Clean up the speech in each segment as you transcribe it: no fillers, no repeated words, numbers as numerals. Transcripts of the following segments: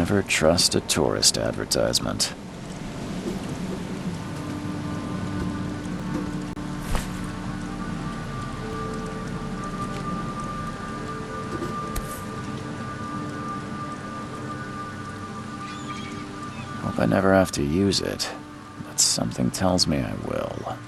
Never trust a tourist advertisement. Hope I never have to use it, but something tells me I will.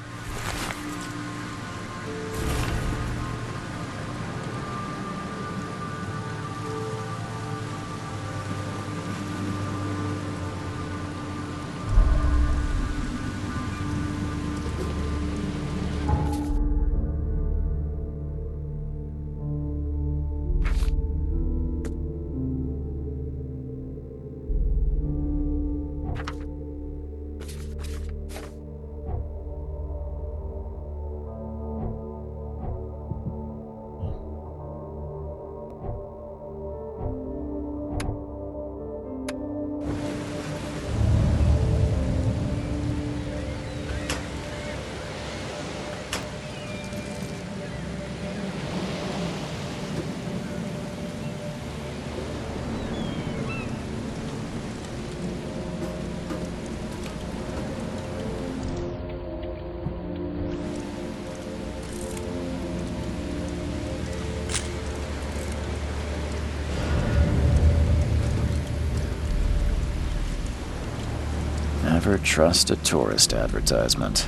Never trust a tourist advertisement.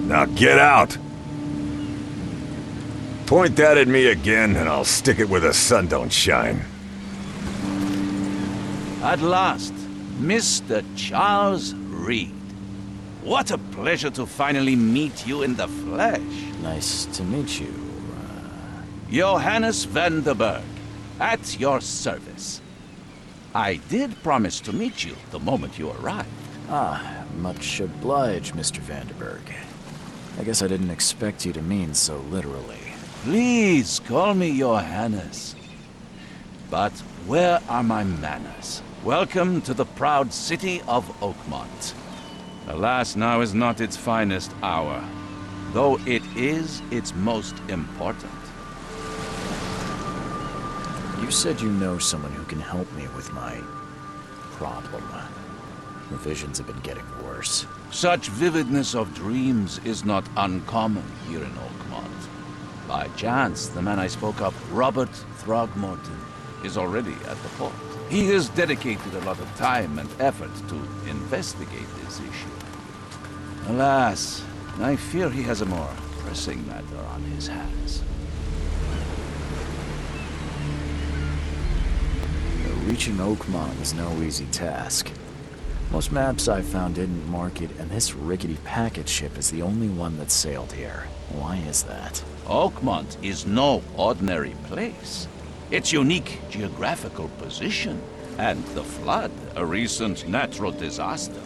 Now get out! Point that at me again and I'll stick it where the sun don't shine. At last, Mr. Charles Reed. What a pleasure to finally meet you in the flesh. Nice to meet you. Johannes van der Berg, at your service. I did promise to meet you the moment you arrived. Much obliged, Mr. Vanderberg. I guess I didn't expect you to mean so literally. Please call me Johannes. But where are my manners? Welcome to the proud city of Oakmont. Alas, now is not its finest hour, though it is its most important. You said you know someone who can help me with my problem. The visions have been getting worse. Such vividness of dreams is not uncommon here in Oakmont. By chance, the man I spoke of, Robert Throgmorton, is already at the port. He has dedicated a lot of time and effort to investigate this issue. Alas, I fear he has a more pressing matter on his hands. Reaching Oakmont is no easy task. Most maps I've found didn't mark it, and this rickety packet ship is the only one that sailed here. Why is that? Oakmont is no ordinary place. Its unique geographical position and the flood, a recent natural disaster,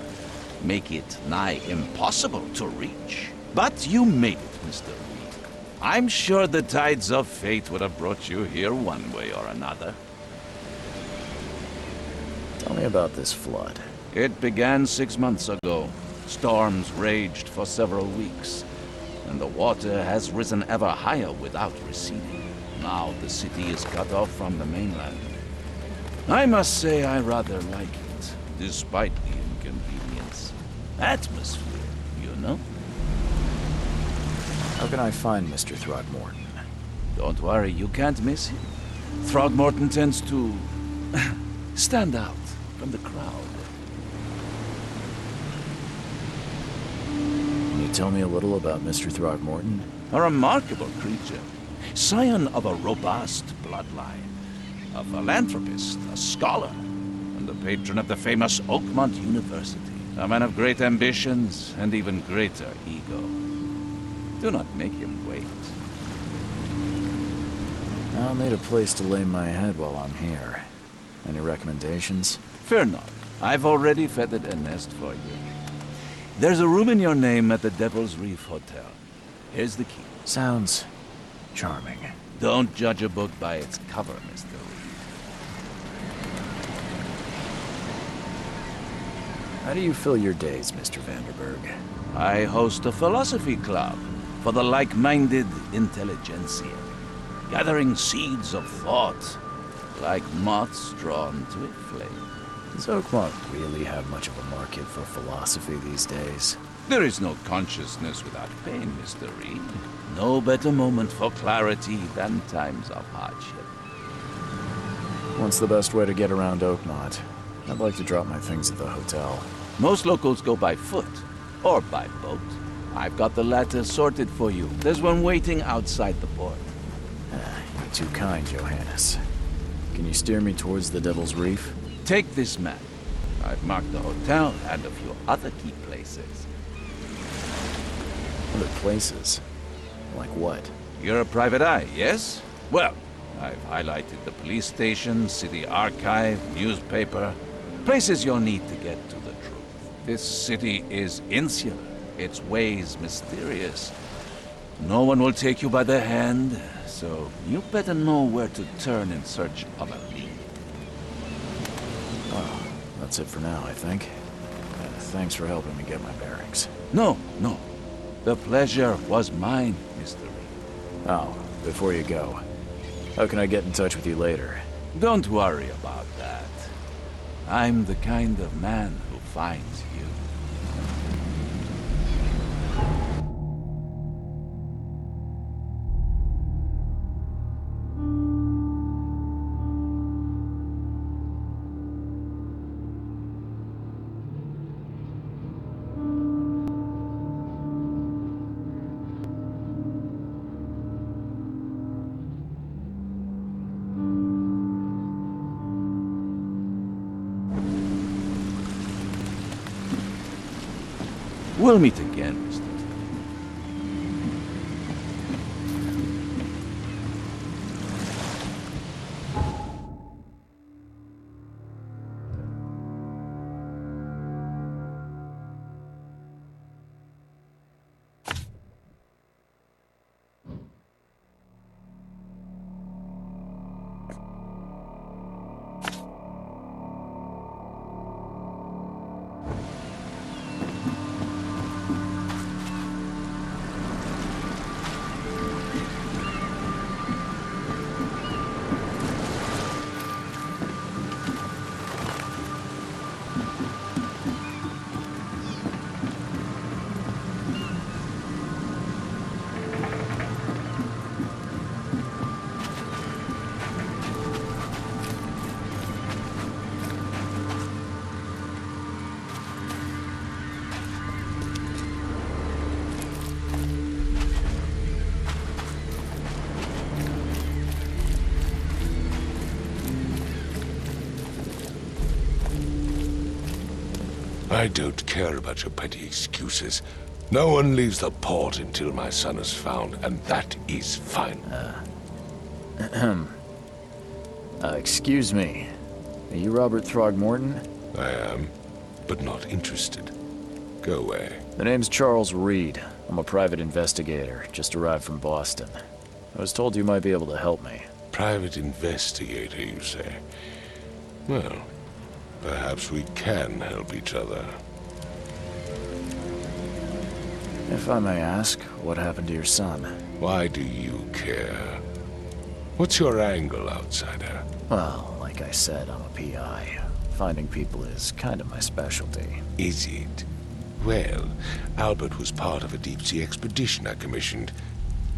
make it nigh impossible to reach. But you made it, Mr. Reed. I'm sure the tides of fate would have brought you here one way or another. Tell me about this flood. It began 6 months ago. Storms raged for several weeks, and the water has risen ever higher without receding. Now the city is cut off from the mainland. I must say I rather like it, despite the inconvenience. Atmosphere, you know? How can I find Mr. Throgmorton? Don't worry, you can't miss him. Throgmorton tends to stand out from the crowd. Can you tell me a little about Mr. Throgmorton? A remarkable creature, scion of a robust bloodline, a philanthropist, a scholar, and the patron of the famous Oakmont University. A man of great ambitions and even greater ego. Do not make him wait. I'll need a place to lay my head while I'm here. Any recommendations? Fear not. I've already feathered a nest for you. There's a room in your name at the Devil's Reef Hotel. Here's the key. Sounds charming. Don't judge a book by its cover, Mr. Reed. How do you fill your days, Mr. Vanderberg? I host a philosophy club for the like-minded intelligentsia, gathering seeds of thought like moths drawn to a flame. Does Oakmont really have much of a market for philosophy these days? There is no consciousness without pain, Mr. Reed. No better moment for clarity than times of hardship. What's the best way to get around Oakmont? I'd like to drop my things at the hotel. Most locals go by foot or by boat. I've got the latter sorted for you. There's one waiting outside the port. You're too kind, Johannes. Can you steer me towards the Devil's Reef? Take this map. I've marked the hotel and a few other key places. Other places? Like what? You're a private eye, yes? Well, I've highlighted the police station, city archive, newspaper. Places you'll need to get to the truth. This city is insular, its ways mysterious. No one will take you by the hand, so you better know where to turn in search of a lead. Oh, that's it for now, I think. Thanks for helping me get my bearings. No. The pleasure was mine, Mr. Reed. Oh, before you go, how can I get in touch with you later? Don't worry about that. I'm the kind of man who finds you. We'll meet again, Mr. I don't care about your petty excuses. No one leaves the port until my son is found, and that is fine. Excuse me. Are you Robert Throgmorton? I am, but not interested. Go away. The name's Charles Reed. I'm a private investigator, just arrived from Boston. I was told you might be able to help me. Private investigator, you say? Well, perhaps we can help each other. If I may ask, what happened to your son? Why do you care? What's your angle, outsider? Well, like I said, I'm a PI. Finding people is kind of my specialty. Is it? Well, Albert was part of a deep-sea expedition I commissioned.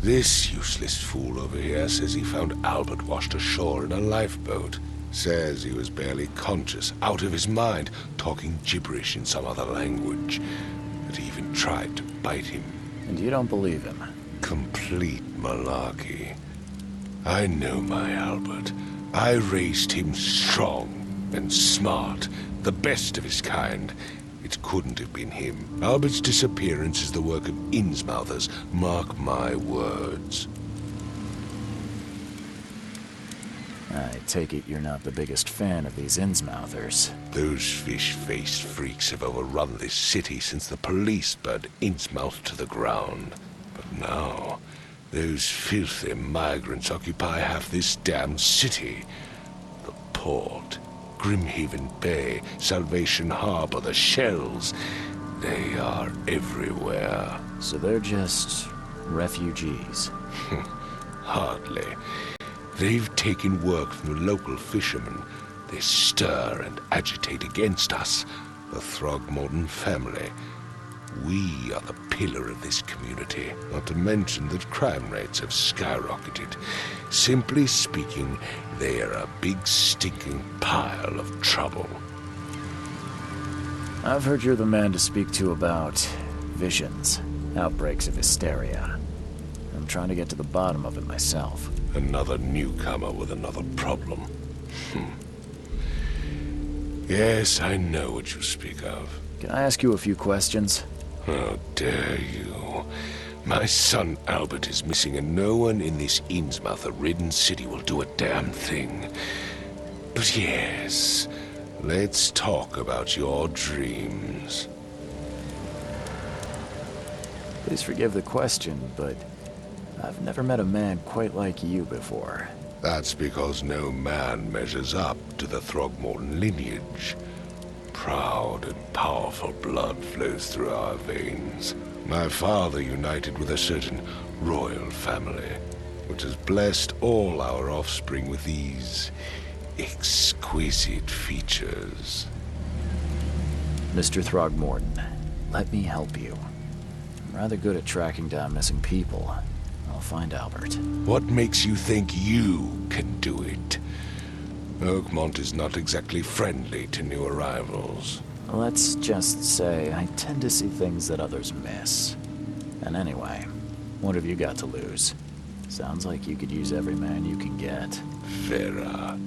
This useless fool over here says he found Albert washed ashore in a lifeboat. Says he was barely conscious, out of his mind, talking gibberish in some other language. That he even tried to bite him. And you don't believe him? Complete malarkey. I know my Albert. I raised him strong and smart, the best of his kind. It couldn't have been him. Albert's disappearance is the work of Innsmouthers, mark my words. I take it you're not the biggest fan of these Innsmouthers. Those fish-faced freaks have overrun this city since the police burned Innsmouth to the ground. But now, those filthy migrants occupy half this damn city. The port, Grimhaven Bay, Salvation Harbor, the shells, they are everywhere. So they're just refugees. Hardly. They've taken work from the local fishermen. They stir and agitate against us, the Throgmorton family. We are the pillar of this community, not to mention that crime rates have skyrocketed. Simply speaking, they are a big stinking pile of trouble. I've heard you're the man to speak to about visions, outbreaks of hysteria. I'm trying to get to the bottom of it myself. Another newcomer with another problem. Yes, I know what you speak of. Can I ask you a few questions? How dare you? My son Albert is missing, and no one in this Innsmouth-ridden city will do a damn thing. But yes, let's talk about your dreams. Please forgive the question, but I've never met a man quite like you before. That's because no man measures up to the Throgmorton lineage. Proud and powerful blood flows through our veins. My father united with a certain royal family, which has blessed all our offspring with these exquisite features. Mr. Throgmorton, let me help you. I'm rather good at tracking down missing people. I'll find Albert. What makes you think you can do it? Oakmont is not exactly friendly to new arrivals. Let's just say I tend to see things that others miss. And anyway, what have you got to lose? Sounds like you could use every man you can get. Vera.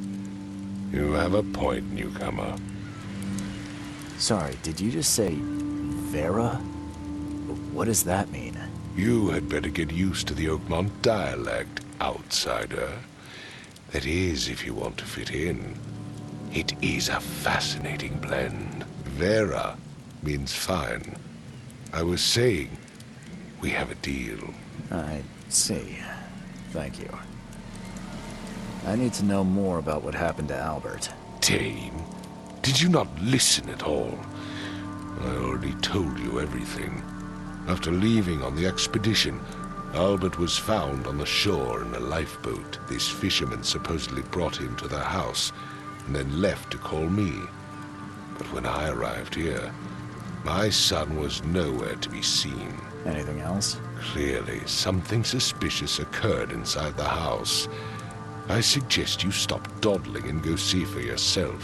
You have a point, newcomer. Sorry, did you just say Vera? What does that mean? You had better get used to the Oakmont dialect, outsider. That is, if you want to fit in. It is a fascinating blend. Vera means fine. I was saying, we have a deal. I see. Thank you. I need to know more about what happened to Albert. Dane, did you not listen at all? I already told you everything. After leaving on the expedition, Albert was found on the shore in a lifeboat. This fisherman supposedly brought him to their house, and then left to call me. But when I arrived here, my son was nowhere to be seen. Anything else? Clearly, something suspicious occurred inside the house. I suggest you stop dawdling and go see for yourself.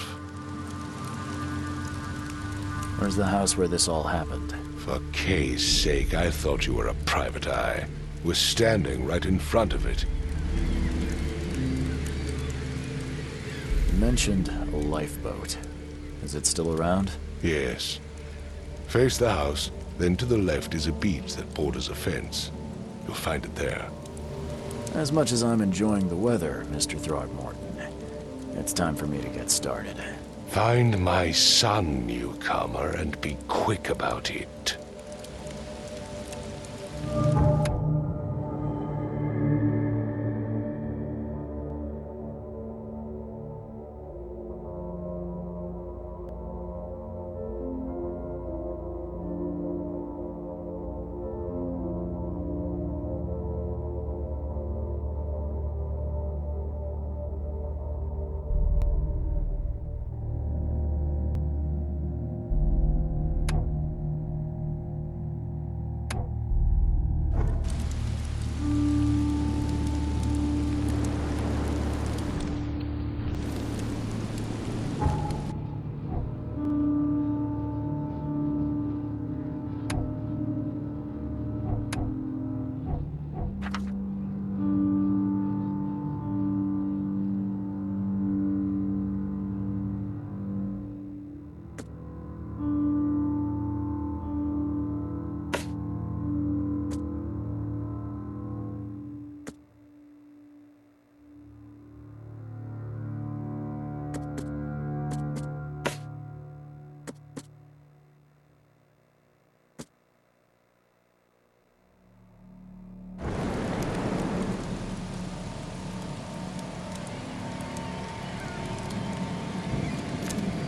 Where's the house where this all happened? For Kay's sake, I thought you were a private eye. We're standing right in front of it. You mentioned a lifeboat. Is it still around? Yes. Face the house, then to the left is a beach that borders a fence. You'll find it there. As much as I'm enjoying the weather, Mr. Throgmorton, it's time for me to get started. Find my son, newcomer, and be quick about it.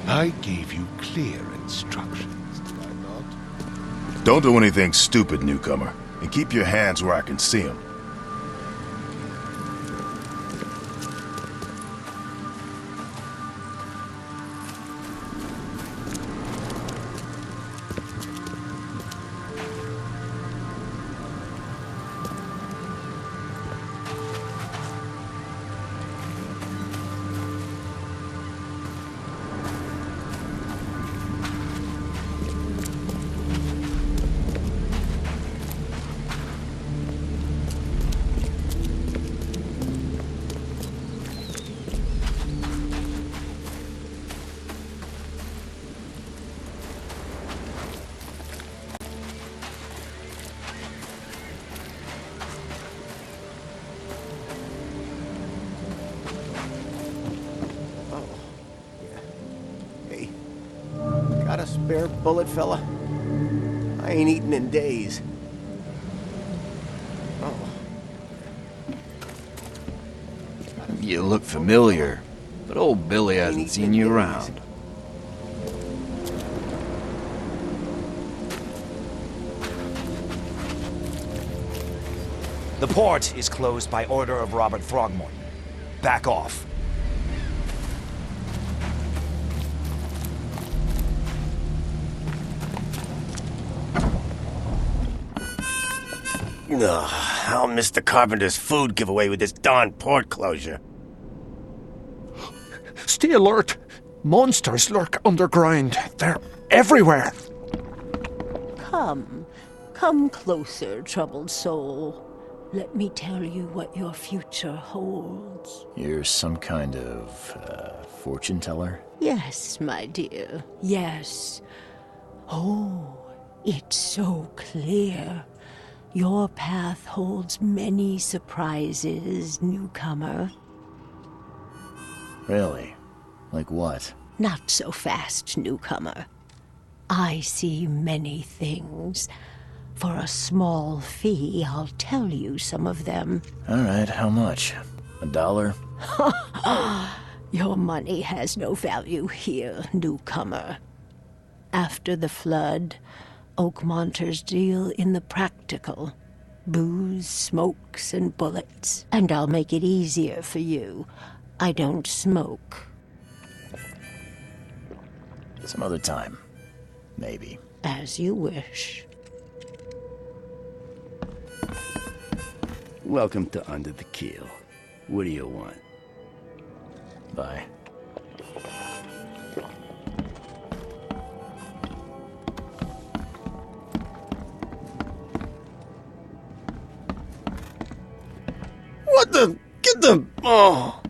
I gave you clear instructions, did I not? Don't do anything stupid, newcomer, and keep your hands where I can see them. Got a spare bullet, fella? I ain't eaten in days. Oh. You look familiar, but old Billy hasn't seen you around. The port is closed by order of Robert Throgmorton. Back off. Ugh, I'll miss the carpenter's food giveaway with this darn port closure. Stay alert. Monsters lurk underground. They're everywhere. Come closer, troubled soul. Let me tell you what your future holds. You're some kind of, fortune teller? Yes, my dear, yes. Oh, it's so clear. Your path holds many surprises, newcomer. Really? Like what? Not so fast, newcomer. I see many things. For a small fee, I'll tell you some of them. All right, how much? $1? Your money has no value here, newcomer. After the flood, Oakmonters deal in the practical. Booze, smokes, and bullets. And I'll make it easier for you. I don't smoke. Some other time. Maybe. As you wish. Welcome to Under the Keel. What do you want? Bye. What the? Get the... Oh!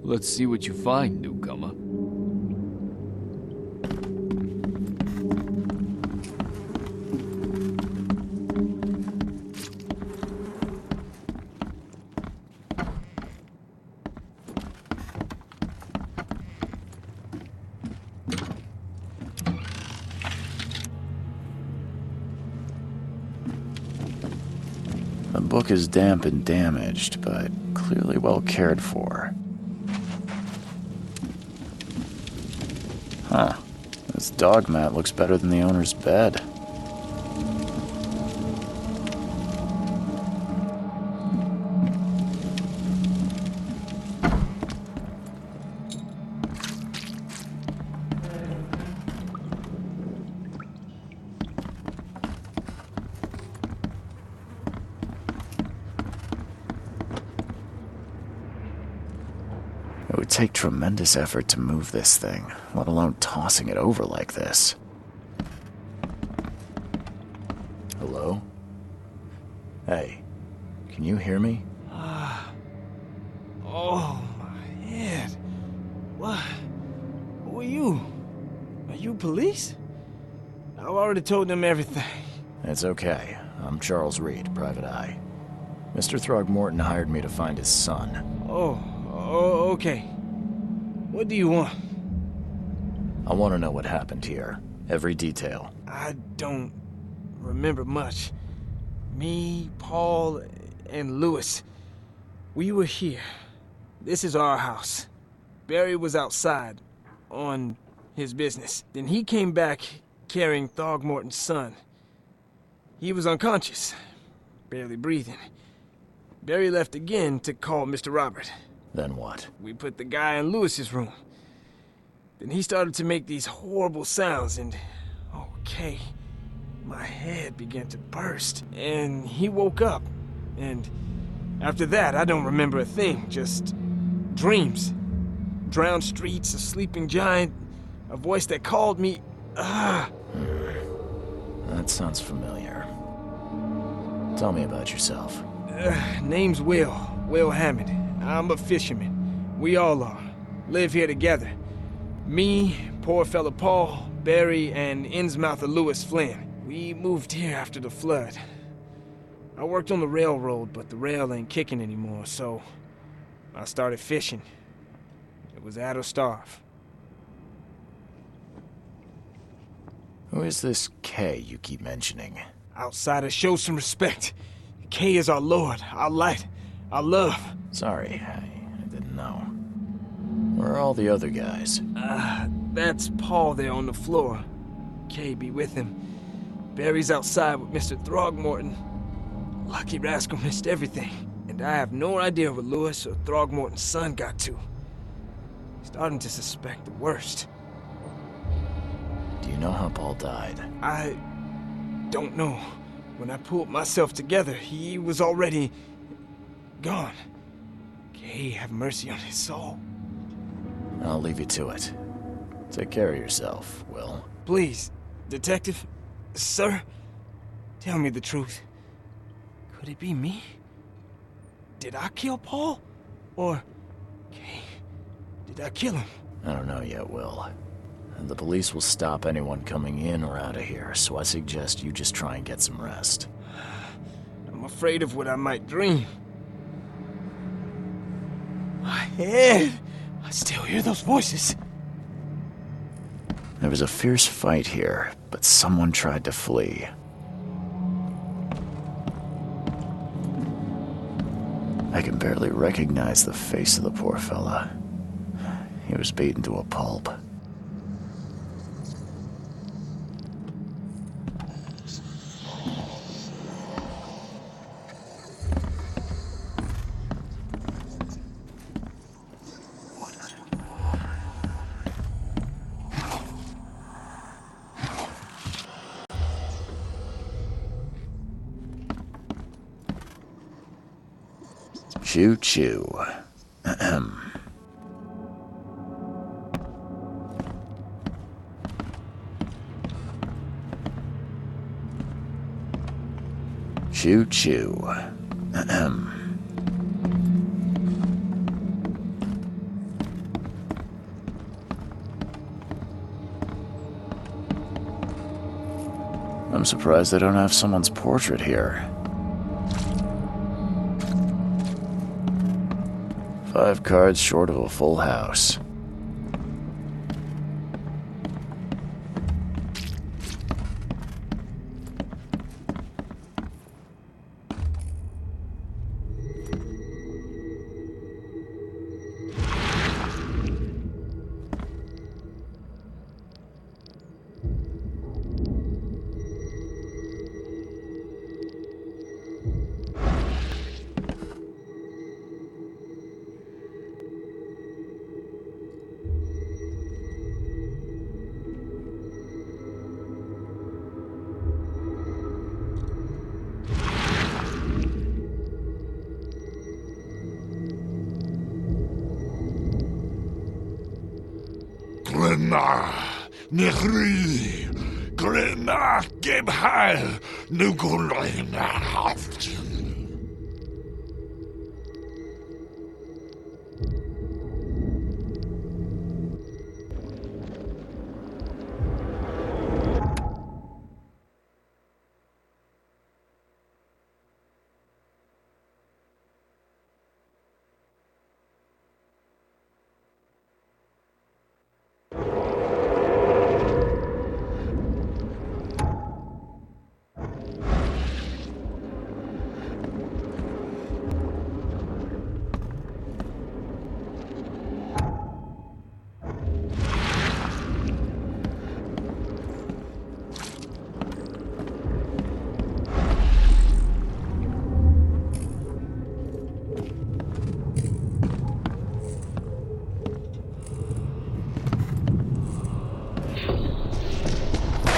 Let's see what you find, newcomer. The book is damp and damaged, but clearly well cared for. Huh. This dog mat looks better than the owner's bed. It would take tremendous effort to move this thing, let alone tossing it over like this. Hello? Hey, can you hear me? Oh, my head. What? Who are you? Are you police? I've already told them everything. It's okay. I'm Charles Reed, Private Eye. Mr. Throgmorton hired me to find his son. Oh, okay. What do you want? I want to know what happened here. Every detail. I don't remember much. Me, Paul, and Lewis, we were here. This is our house. Barry was outside, on his business. Then he came back carrying Throgmorton's son. He was unconscious, barely breathing. Barry left again to call Mr. Robert. Then what? We put the guy in Lewis's room. Then he started to make these horrible sounds and... okay, my head began to burst. And he woke up. And after that, I don't remember a thing. Just dreams. Drowned streets, a sleeping giant, a voice that called me... That sounds familiar. Tell me about yourself. Name's Will Hammond. I'm a fisherman. We all are. Live here together. Me, poor fella Paul, Barry, and Innsmouther Lewis Flynn. We moved here after the flood. I worked on the railroad, but the rail ain't kicking anymore, so I started fishing. It was at or starve. Who is this K you keep mentioning? Outsiders, show some respect. K is our lord, our light, our love. Sorry, I didn't know. Where are all the other guys? That's Paul there on the floor. K be with him. Barry's outside with Mr. Throgmorton. Lucky rascal missed everything. And I have no idea what Lewis or Throgmorton's son got to. Starting to suspect the worst. Do you know how Paul died? I don't know. When I pulled myself together, he was already gone. Kay, have mercy on his soul. I'll leave you to it. Take care of yourself, Will. Please, Detective, sir, tell me the truth. Could it be me? Did I kill Paul? Or, Kay, did I kill him? I don't know yet, Will. The police will stop anyone coming in or out of here, so I suggest you just try and get some rest. I'm afraid of what I might dream. My head! I still hear those voices. There was a fierce fight here, but someone tried to flee. I can barely recognize the face of the poor fella. He was beaten to a pulp. Choo choo. Ahem. Choo choo. Ahem. I'm surprised they don't have someone's portrait here. 5 cards short of a full house. Nechri, Glena, Gebhal, Nugulina.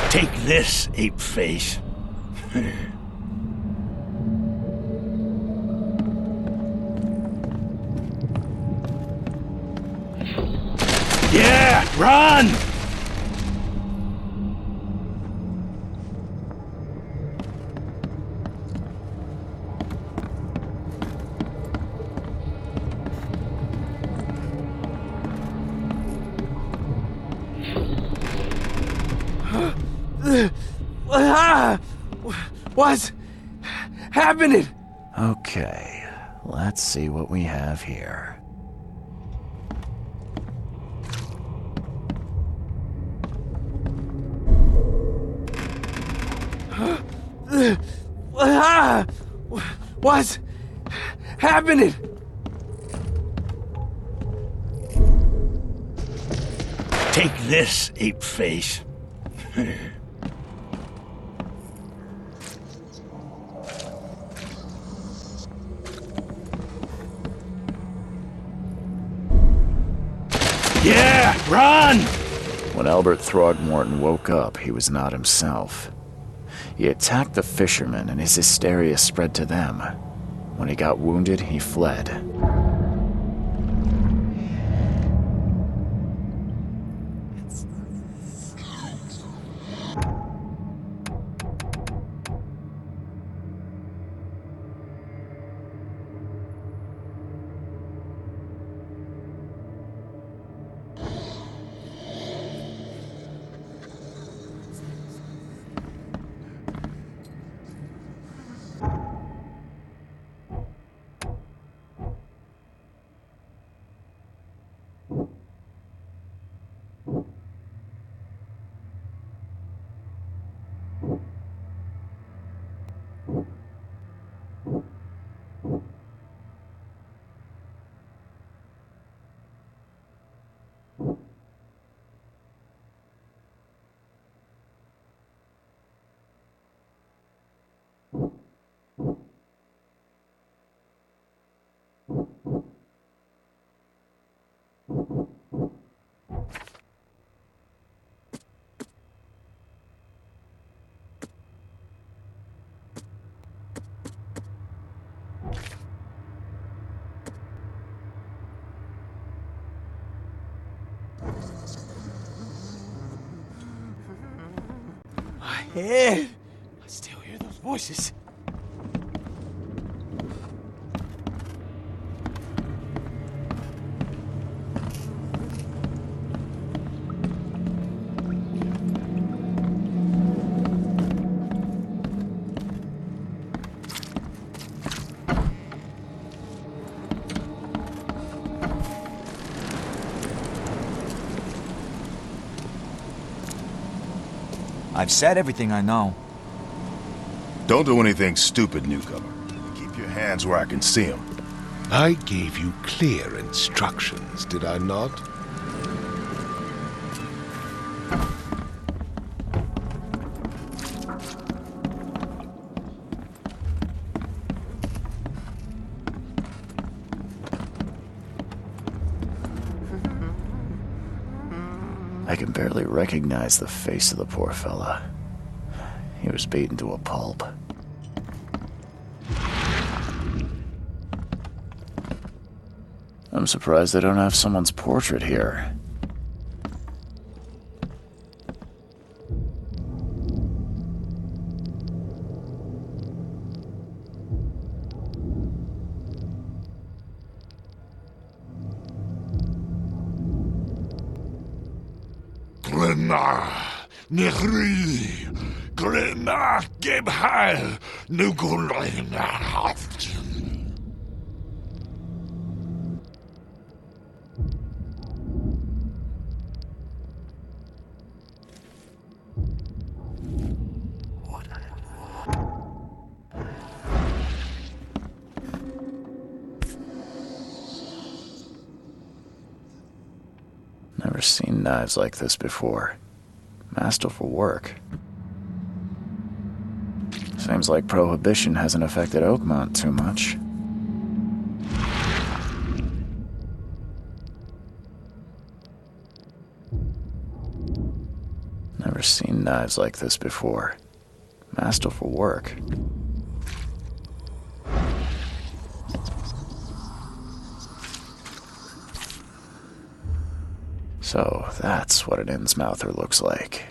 Take this, ape face. Yeah, run! What's happening? Okay, let's see what we have here. What's happening? Take this, ape face. Yeah, run! When Albert Throgmorton woke up, he was not himself. He attacked the fishermen, and his hysteria spread to them. When he got wounded, he fled. Head. I still hear those voices. I've said everything I know. Don't do anything stupid, newcomer. Keep your hands where I can see them. I gave you clear instructions, did I not? I can barely recognize the face of the poor fella. He was beaten to a pulp. I'm surprised they don't have someone's portrait here. Nechri, Grena, Gebhal, Nugulina. Never seen knives like this before. Masterful work. Seems like Prohibition hasn't affected Oakmont too much. Never seen knives like this before. Masterful work. So that's what an Innsmouther looks like.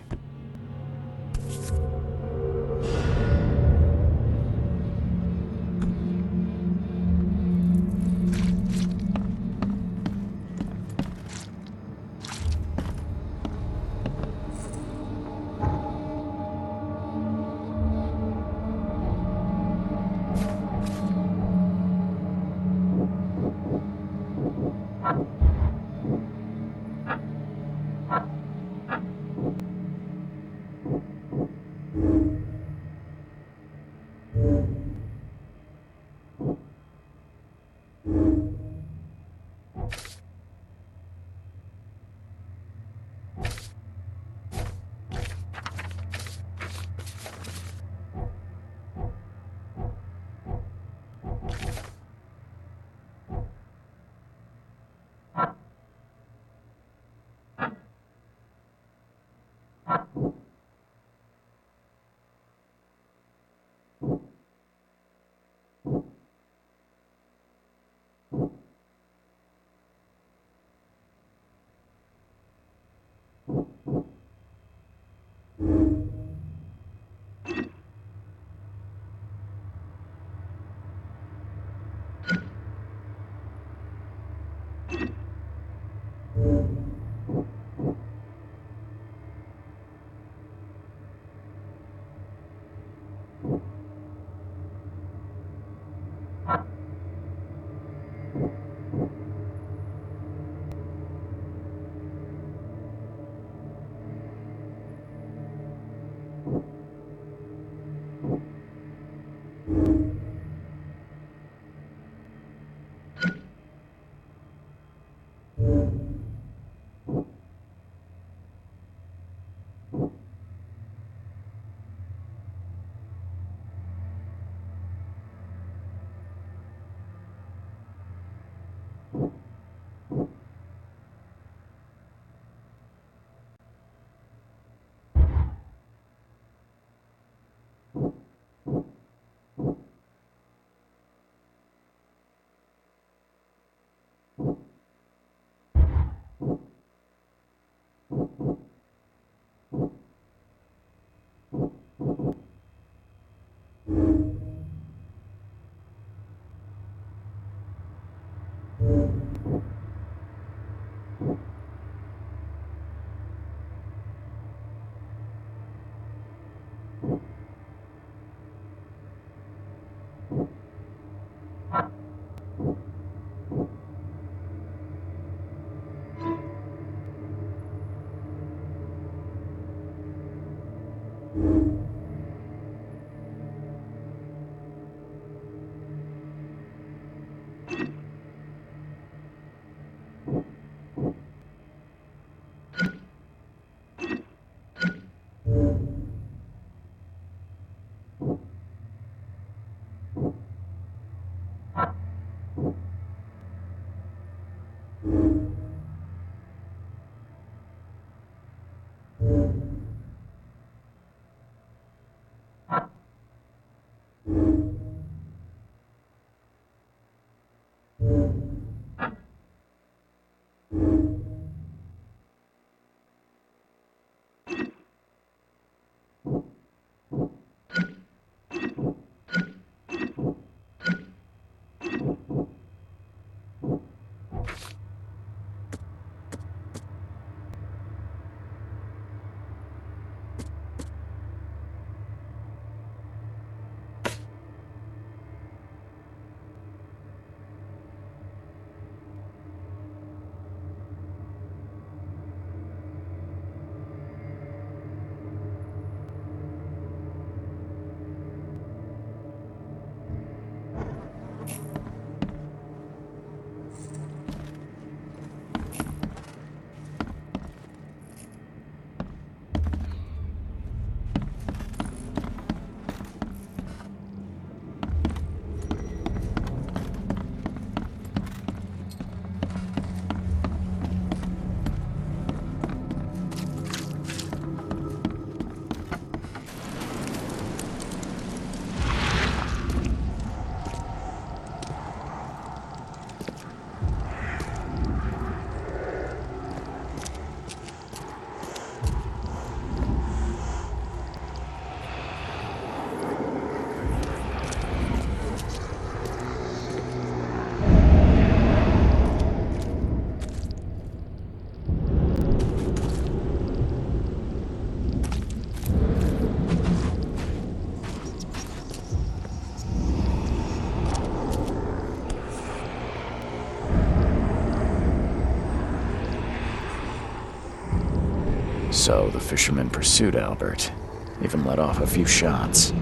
So the fisherman pursued Albert, even let off a few shots.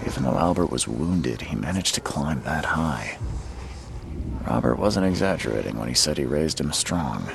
Even though Albert was wounded, he managed to climb that high. Robert wasn't exaggerating when he said he raised him strong.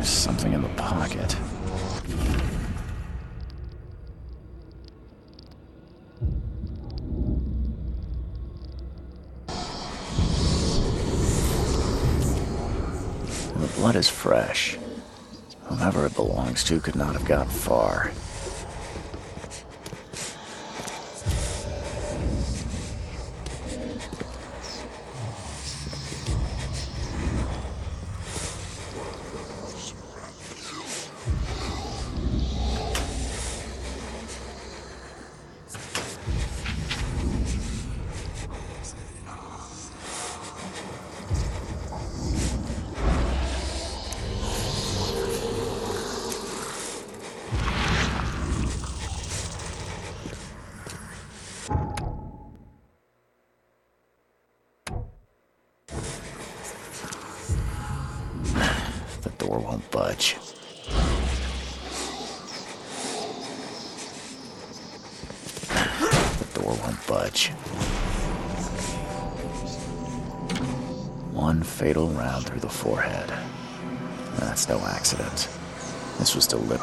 Something in the pocket. The blood is fresh. Whomever it belongs to could not have gotten far. The door won't budge. The door won't budge. One fatal round through the forehead. That's no accident. This was deliberate.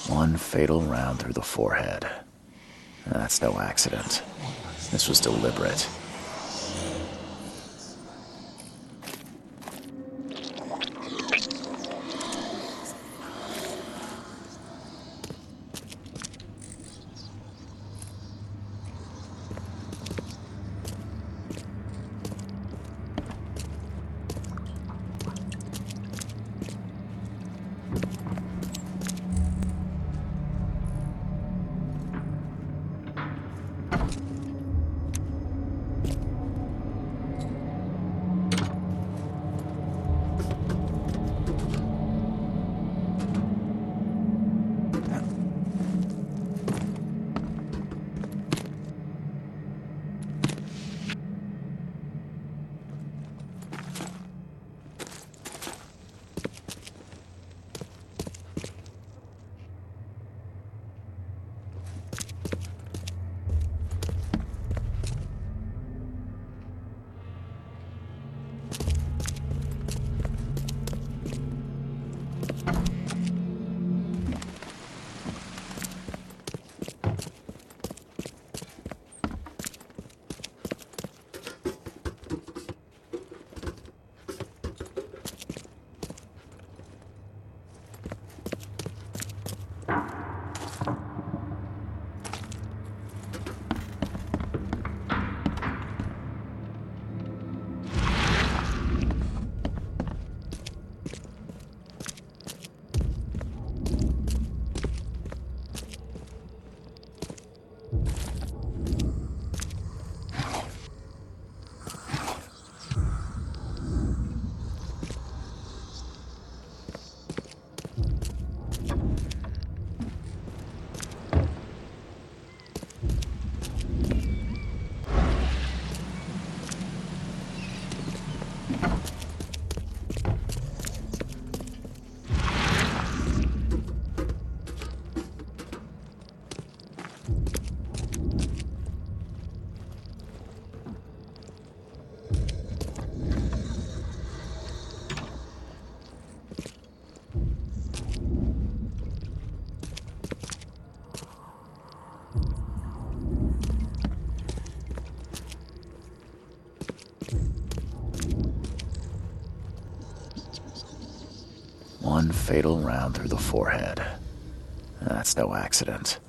One fatal round through the forehead. That's no accident. This was deliberate. One fatal round through the forehead. That's no accident.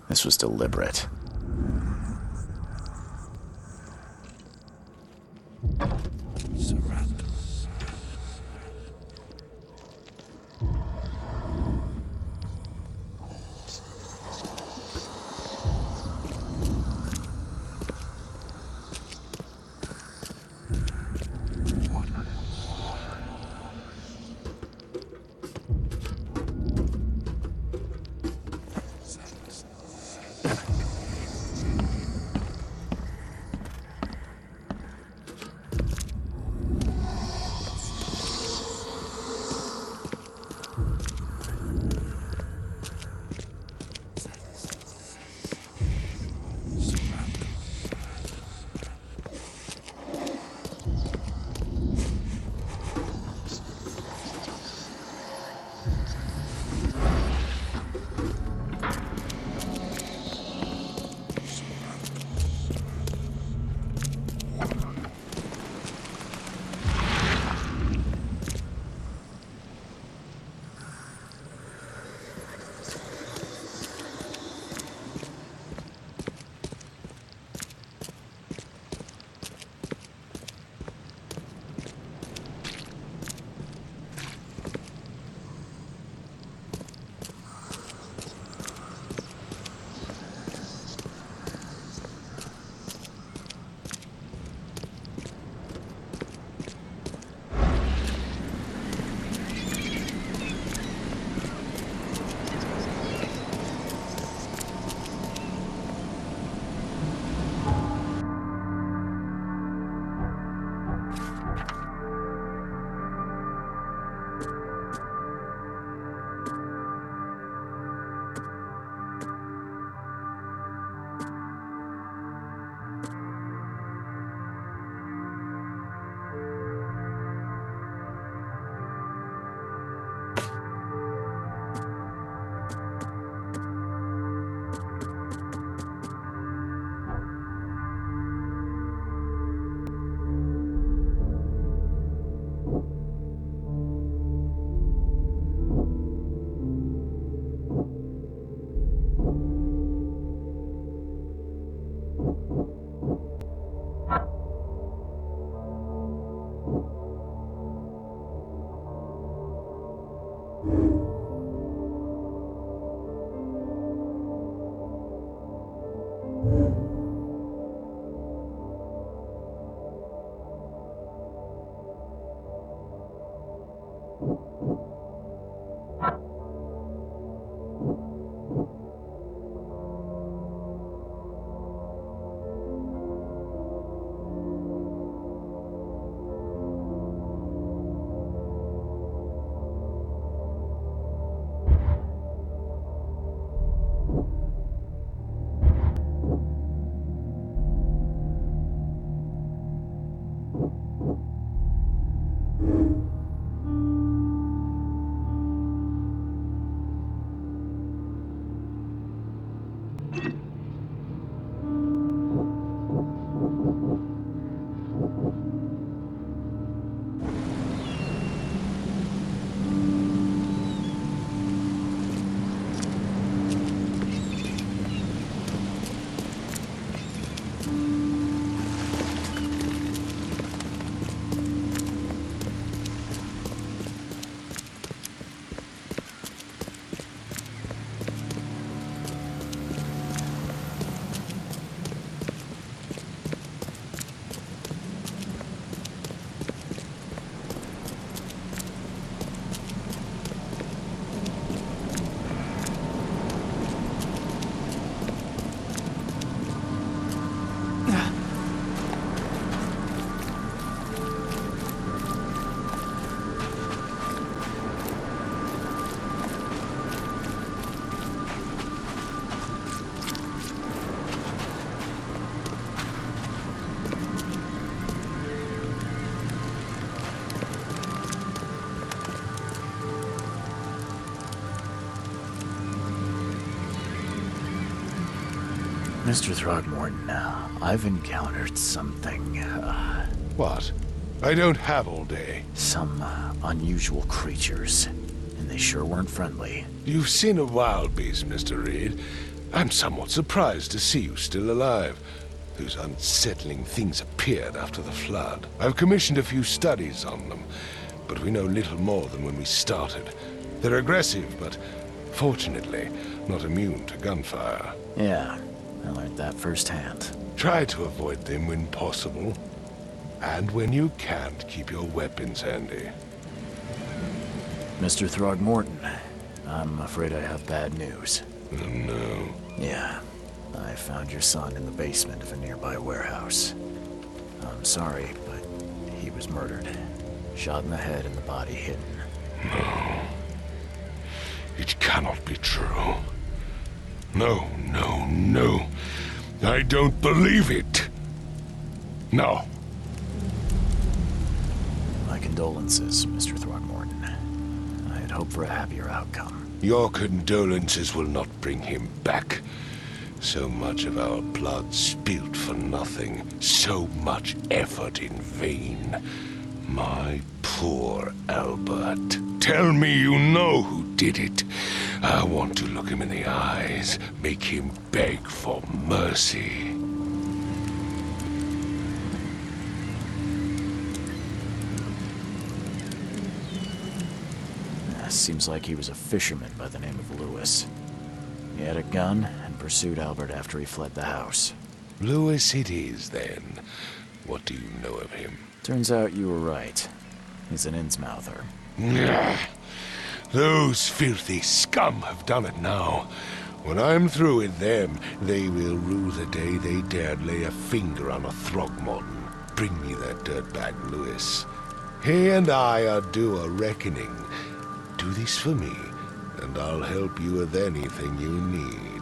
This was deliberate. Mr. Throgmorton, I've encountered something, What? I don't have all day. some unusual creatures, and they sure weren't friendly. You've seen a wild beast, Mr. Reed. I'm somewhat surprised to see you still alive. Those unsettling things appeared after the flood. I've commissioned a few studies on them, but we know little more than when we started. They're aggressive, but fortunately not immune to gunfire. Yeah, I learned that firsthand. Try to avoid them when possible. And when you can't, keep your weapons handy. Mr. Throgmorton, I'm afraid I have bad news. Oh, no. Yeah, I found your son in the basement of a nearby warehouse. I'm sorry, but he was murdered. Shot in the head and the body hidden. No. It cannot be true. No, no, no. I don't believe it. No. My condolences, Mr. Throgmorton. I had hoped for a happier outcome. Your condolences will not bring him back. So much of our blood spilt for nothing. So much effort in vain. My poor Albert. Tell me you know who did it. I want to look him in the eyes, make him beg for mercy. Seems like he was a fisherman by the name of Lewis. He had a gun and pursued Albert after he fled the house. Lewis it is, then. What do you know of him? Turns out you were right. He's an Innsmouther. Those filthy scum have done it now. When I'm through with them, they will rue the day they dared lay a finger on a Throgmorton. Bring me that dirtbag Lewis. He and I are due a reckoning. Do this for me, and I'll help you with anything you need.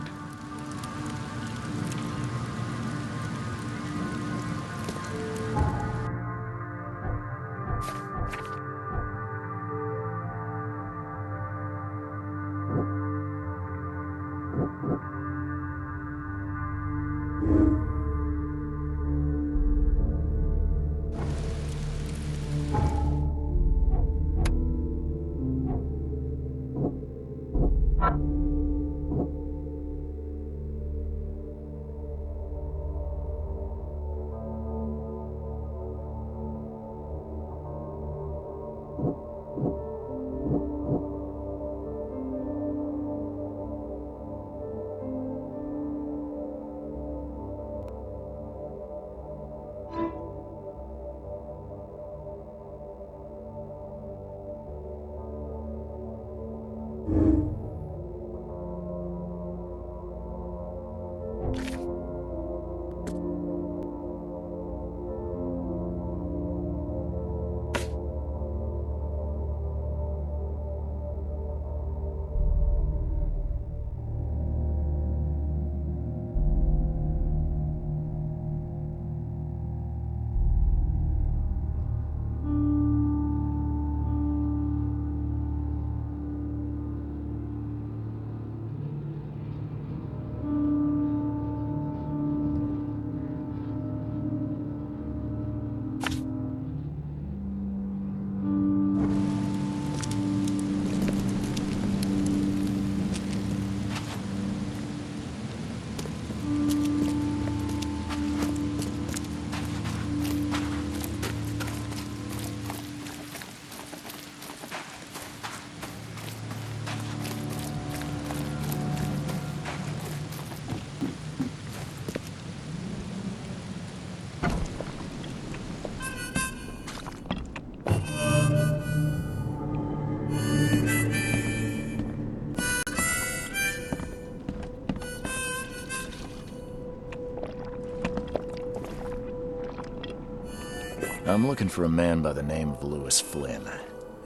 I'm looking for a man by the name of Lewis Flynn.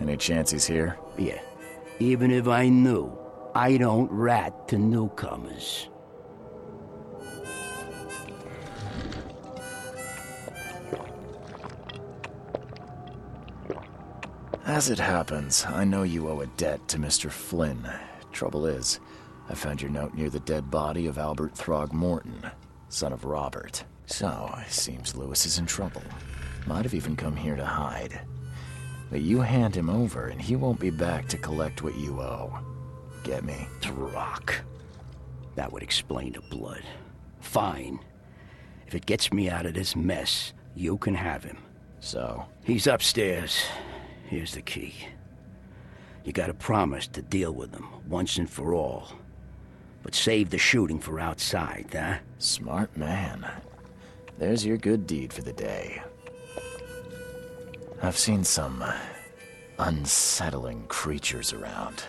Any chance he's here? Yeah. Even if I knew, I don't rat to newcomers. As it happens, I know you owe a debt to Mr. Flynn. Trouble is, I found your note near the dead body of Albert Throgmorton, son of Robert. So, it seems Lewis is in trouble. Might have even come here to hide. But you hand him over, and he won't be back to collect what you owe. Get me? Rock. That would explain the blood. Fine. If it gets me out of this mess, you can have him. So? He's upstairs. Here's the key. You gotta promise to deal with him, once and for all. But save the shooting for outside, huh? Smart man. There's your good deed for the day. I've seen some unsettling creatures around.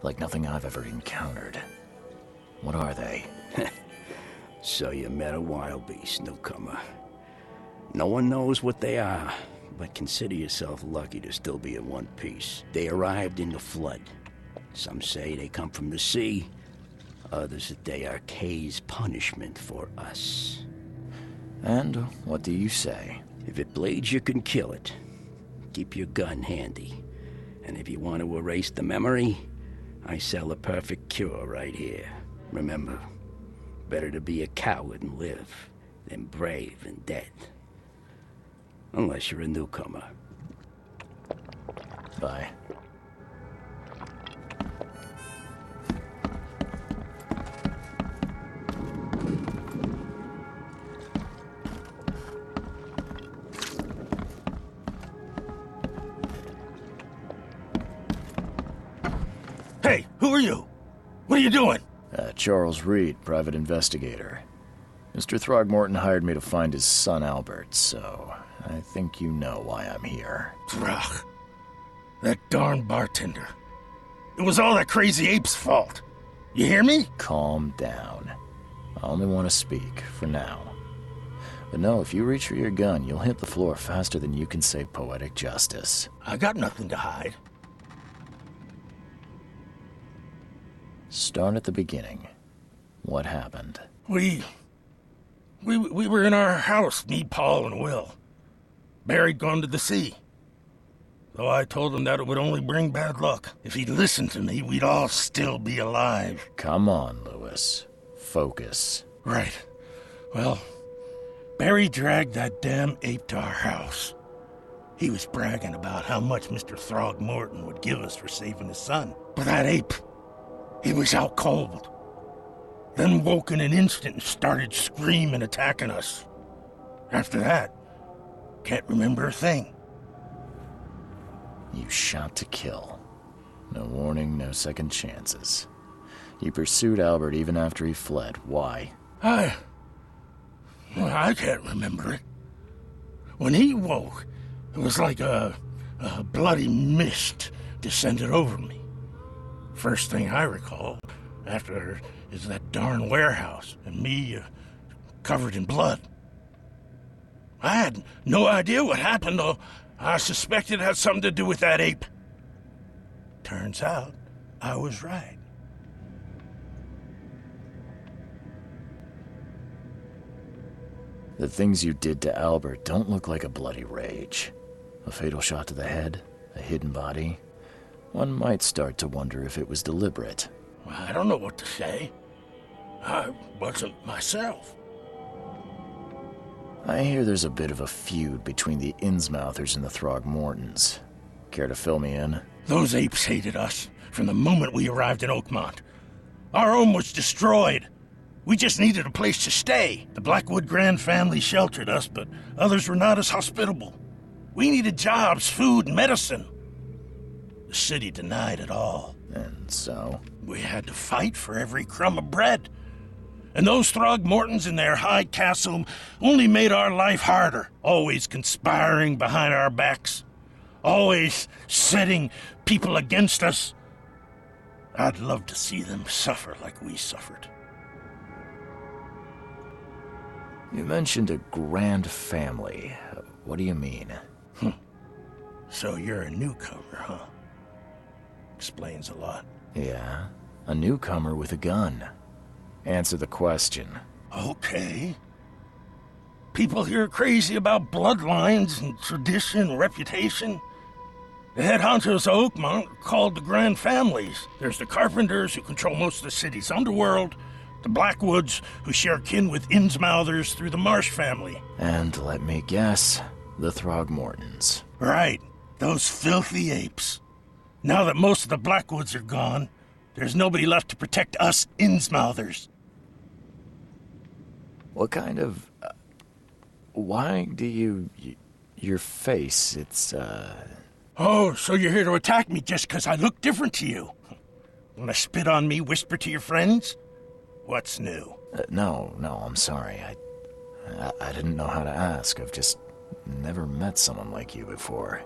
Like nothing I've ever encountered. What are they? So you met a wild beast, newcomer. No one knows what they are, but consider yourself lucky to still be in one piece. They arrived in the flood. Some say they come from the sea. Others that they are Kay's punishment for us. And what do you say? If it bleeds, you can kill it. Keep your gun handy. And if you want to erase the memory, I sell a perfect cure right here. Remember, better to be a coward and live than brave and dead. Unless you're a newcomer. Bye. Hey, who are you? What are you doing? Charles Reed, private investigator. Mr. Throgmorton hired me to find his son Albert, so I think you know why I'm here. Throg. That darn bartender. It was all that crazy ape's fault. You hear me? Calm down. I only want to speak, for now. But no, if you reach for your gun, you'll hit the floor faster than you can say poetic justice. I got nothing to hide. Start at the beginning. What happened? We were in our house, me, Paul, and Will. Barry'd gone to the sea. Though I told him that it would only bring bad luck. If he'd listened to me, we'd all still be alive. Come on, Lewis. Focus. Right. Well, Barry dragged that damn ape to our house. He was bragging about how much Mr. Throgmorton would give us for saving his son. But that ape, he was out cold. Then woke in an instant and started screaming, attacking us. After that, can't remember a thing. You shot to kill. No warning, no second chances. You pursued Albert even after he fled. Why? I can't remember it. When he woke, it was like a bloody mist descended over me. First thing I recall after is that darn warehouse and me covered in blood. I had no idea what happened, though I suspected it had something to do with that ape. Turns out I was right. The things you did to Albert don't look like a bloody rage. A fatal shot to the head, a hidden body. One might start to wonder if it was deliberate. I don't know what to say. I wasn't myself. I hear there's a bit of a feud between the Innsmouthers and the Throgmortons. Care to fill me in? Those apes hated us from the moment we arrived in Oakmont. Our home was destroyed. We just needed a place to stay. The Blackwood Grand family sheltered us, but others were not as hospitable. We needed jobs, food, and medicine. The city denied it all. And so? We had to fight for every crumb of bread. And those Throgmortons in their high castle only made our life harder, always conspiring behind our backs, always setting people against us. I'd love to see them suffer like we suffered. You mentioned a grand family. What do you mean? So you're a newcomer, huh? Explains a lot. Yeah, a newcomer with a gun. Answer the question. Okay. People here are crazy about bloodlines and tradition and reputation. The head honchos of Oakmont are called the Grand Families. There's the Carpenters, who control most of the city's underworld, the Blackwoods, who share kin with Innsmouthers through the Marsh family. And let me guess, the Throgmortons. Right, those filthy apes. Now that most of the Blackwoods are gone, there's nobody left to protect us Innsmouthers. What kind of... why do you... your face, it's, Oh, so you're here to attack me just because I look different to you? Wanna spit on me, whisper to your friends? What's new? No, I'm sorry. I didn't know how to ask. I've just never met someone like you before.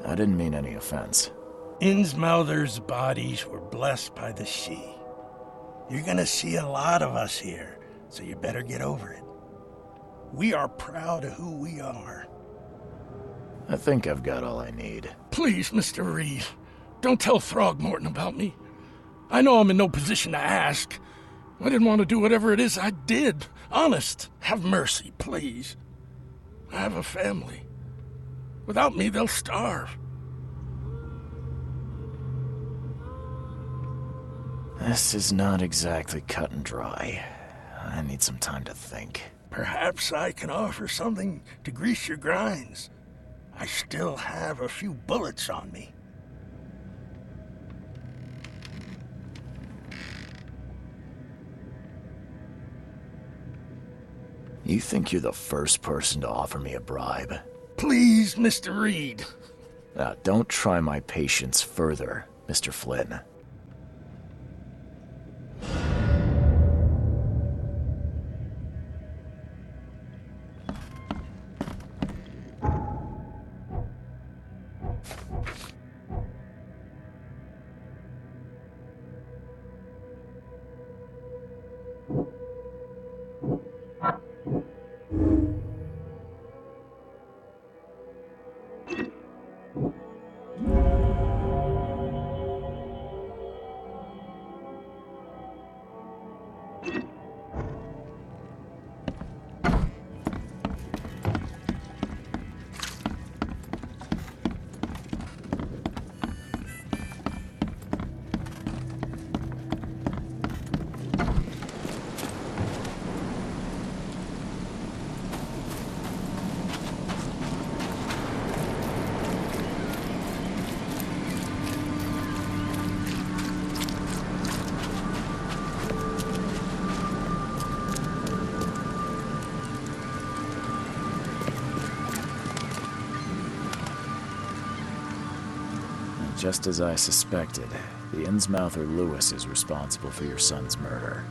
I didn't mean any offense. Innsmouthers' bodies were blessed by the Sidhe. You're gonna see a lot of us here, so you better get over it. We are proud of who we are. I think I've got all I need. Please, Mr. Reed, don't tell Throgmorton about me. I know I'm in no position to ask. I didn't want to do whatever it is I did. Honest, have mercy, please. I have a family. Without me, they'll starve. This is not exactly cut and dry. I need some time to think. Perhaps I can offer something to grease your grinds. I still have a few bullets on me. You think you're the first person to offer me a bribe? Please, Mr. Reed. Don't try my patience further, Mr. Flynn. Just as I suspected, the Innsmouther Lewis is responsible for your son's murder.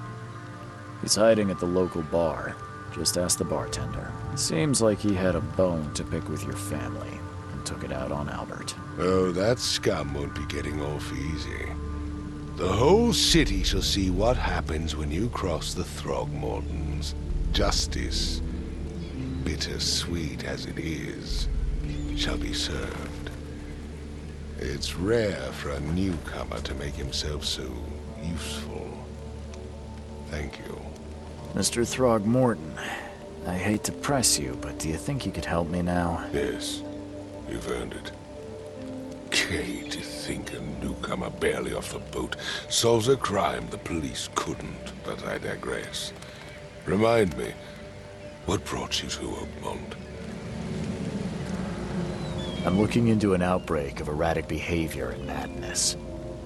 He's hiding at the local bar. Just ask the bartender. Seems like he had a bone to pick with your family and took it out on Albert. Oh, that scum won't be getting off easy. The whole city shall see what happens when you cross the Throgmortons. Justice, bittersweet as it is, shall be served. It's rare for a newcomer to make himself so useful. Thank you. Mr. Throgmorton, I hate to press you, but do you think you could help me now? Yes, you've earned it. Gay to think a newcomer barely off the boat solves a crime the police couldn't, but I digress. Remind me, what brought you to Oakmont? I'm looking into an outbreak of erratic behavior and madness,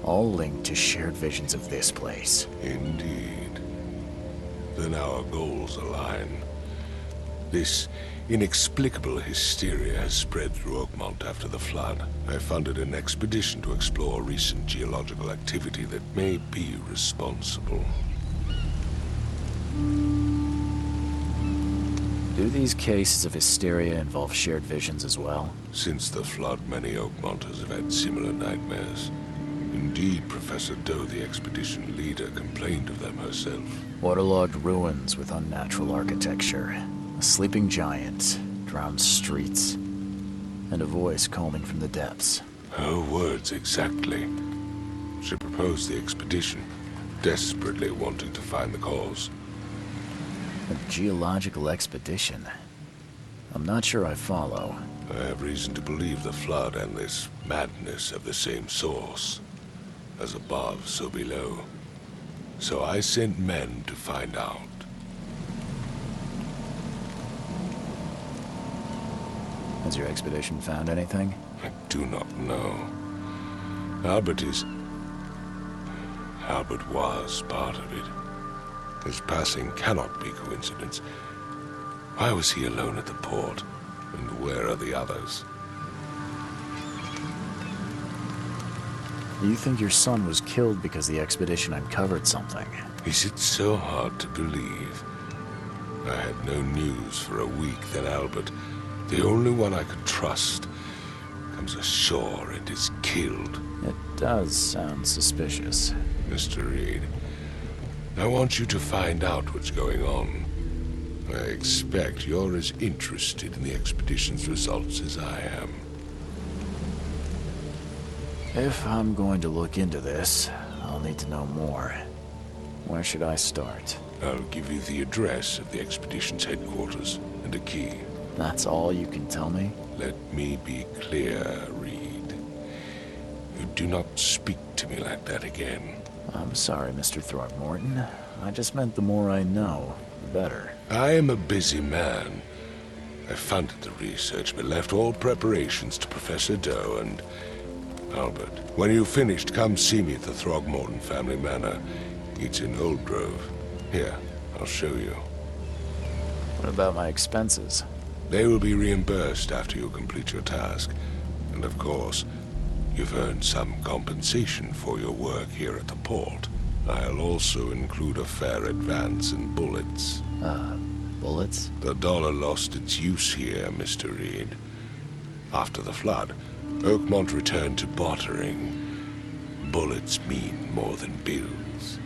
all linked to shared visions of this place. Indeed. Then our goals align. This inexplicable hysteria has spread through Oakmont after the flood. I funded an expedition to explore recent geological activity that may be responsible. Do these cases of hysteria involve shared visions as well? Since the flood, many Oakmonters have had similar nightmares. Indeed, Professor Doe, the expedition leader, complained of them herself. Waterlogged ruins with unnatural architecture, a sleeping giant, drowned streets, and a voice calling from the depths. Her words exactly. She proposed the expedition, desperately wanting to find the cause. A geological expedition? I'm not sure I follow. I have reason to believe the flood and this madness have the same source. As above, so below. So I sent men to find out. Has your expedition found anything? I do not know. Albert was part of it. His passing cannot be coincidence. Why was he alone at the port? And where are the others? You think your son was killed because the expedition uncovered something? Is it so hard to believe? I had no news for a week, then Albert, the only one I could trust, comes ashore and is killed. It does sound suspicious. Mr. Reed, I want you to find out what's going on. I expect you're as interested in the expedition's results as I am. If I'm going to look into this, I'll need to know more. Where should I start? I'll give you the address of the expedition's headquarters and a key. That's all you can tell me? Let me be clear, Reed. You do not speak to me like that again. I'm sorry, Mr. Throgmorton. I just meant the more I know, the better. I am a busy man. I funded the research, but left all preparations to Professor Doe and Albert. When you've finished, come see me at the Throgmorton family manor. It's in Old Grove. Here, I'll show you. What about my expenses? They will be reimbursed after you complete your task. And of course, you've earned some compensation for your work here at the port. I'll also include a fair advance in bullets. Bullets? The dollar lost its use here, Mr. Reed. After the flood, Oakmont returned to bartering. Bullets mean more than bills.